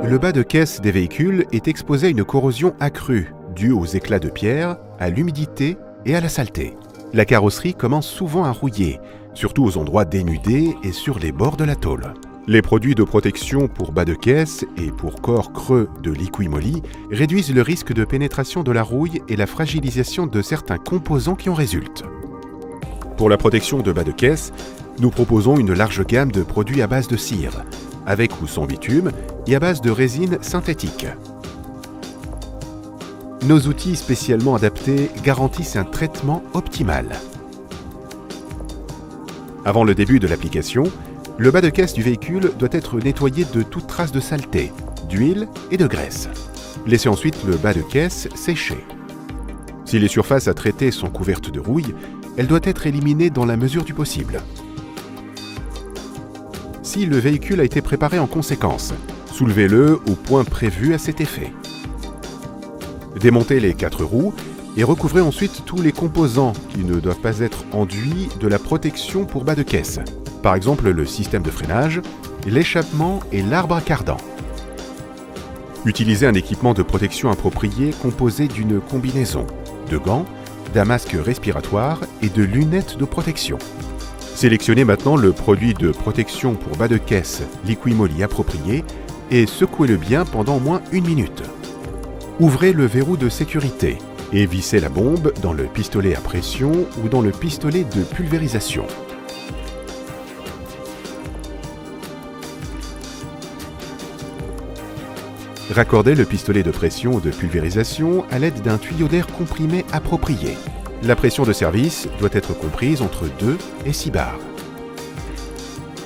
Le bas de caisse des véhicules est exposé à une corrosion accrue, due aux éclats de pierre, à l'humidité et à la saleté. La carrosserie commence souvent à rouiller, surtout aux endroits dénudés et sur les bords de la tôle. Les produits de protection pour bas de caisse et pour corps creux de Liqui-Moly réduisent le risque de pénétration de la rouille et la fragilisation de certains composants qui en résultent. Pour la protection de bas de caisse, nous proposons une large gamme de produits à base de cire, avec ou sans bitume et à base de résine synthétique. Nos outils spécialement adaptés garantissent un traitement optimal. Avant le début de l'application, le bas de caisse du véhicule doit être nettoyé de toute trace de saleté, d'huile et de graisse. Laissez ensuite le bas de caisse sécher. Si les surfaces à traiter sont couvertes de rouille, elle doit être éliminée dans la mesure du possible. Si le véhicule a été préparé en conséquence, soulevez-le au point prévu à cet effet. Démontez les 4 roues et recouvrez ensuite tous les composants qui ne doivent pas être enduits de la protection pour bas de caisse. Par exemple le système de freinage, l'échappement et l'arbre à cardan. Utilisez un équipement de protection approprié composé d'une combinaison de gants, d'un masque respiratoire et de lunettes de protection. Sélectionnez maintenant le produit de protection pour bas de caisse Liqui-Moly approprié et secouez-le bien pendant au moins 1 minute. Ouvrez le verrou de sécurité et vissez la bombe dans le pistolet à pression ou dans le pistolet de pulvérisation. Raccordez le pistolet de pression ou de pulvérisation à l'aide d'un tuyau d'air comprimé approprié. La pression de service doit être comprise entre 2 et 6 bars.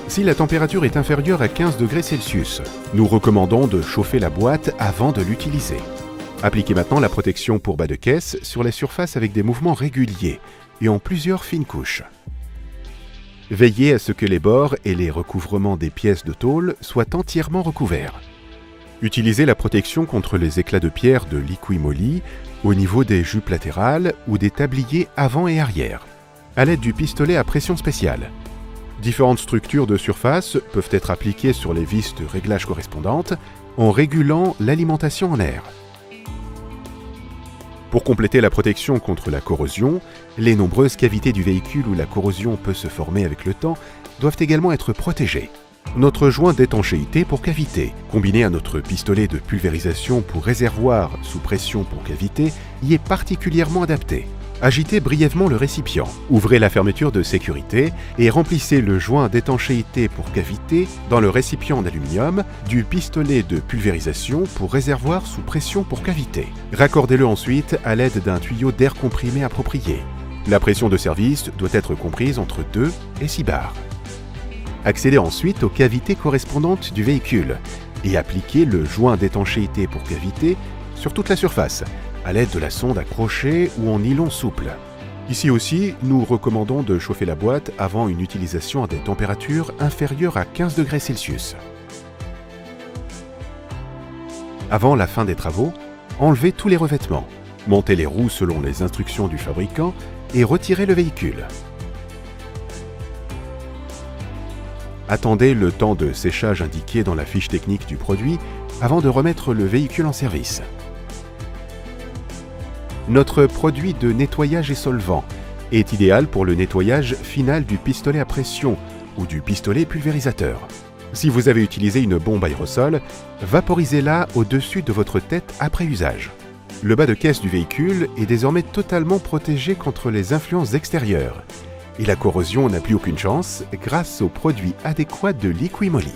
Si la température est inférieure à 15 degrés Celsius, nous recommandons de chauffer la boîte avant de l'utiliser. Appliquez maintenant la protection pour bas de caisse sur les surfaces avec des mouvements réguliers et en plusieurs fines couches. Veillez à ce que les bords et les recouvrements des pièces de tôle soient entièrement recouverts. Utilisez la protection contre les éclats de pierre de Liqui-Moly au niveau des jupes latérales ou des tabliers avant et arrière, à l'aide du pistolet à pression spéciale. Différentes structures de surface peuvent être appliquées sur les vis de réglage correspondantes en régulant l'alimentation en air. Pour compléter la protection contre la corrosion, les nombreuses cavités du véhicule où la corrosion peut se former avec le temps doivent également être protégées. Notre joint d'étanchéité pour cavité, combiné à notre pistolet de pulvérisation pour réservoir sous pression pour cavité, y est particulièrement adapté. Agitez brièvement le récipient, ouvrez la fermeture de sécurité et remplissez le joint d'étanchéité pour cavité dans le récipient en aluminium du pistolet de pulvérisation pour réservoir sous pression pour cavité. Raccordez-le ensuite à l'aide d'un tuyau d'air comprimé approprié. La pression de service doit être comprise entre 2 et 6 bars. Accédez ensuite aux cavités correspondantes du véhicule et appliquez le joint d'étanchéité pour cavité sur toute la surface, à l'aide de la sonde à crochet ou en nylon souple. Ici aussi, nous recommandons de chauffer la boîte avant une utilisation à des températures inférieures à 15 degrés Celsius. Avant la fin des travaux, enlevez tous les revêtements, montez les roues selon les instructions du fabricant et retirez le véhicule. Attendez le temps de séchage indiqué dans la fiche technique du produit avant de remettre le véhicule en service. Notre produit de nettoyage et solvant est idéal pour le nettoyage final du pistolet à pression ou du pistolet pulvérisateur. Si vous avez utilisé une bombe aérosol, vaporisez-la au-dessus de votre tête après usage. Le bas de caisse du véhicule est désormais totalement protégé contre les influences extérieures et la corrosion n'a plus aucune chance grâce aux produits adéquats de Liqui-Moly.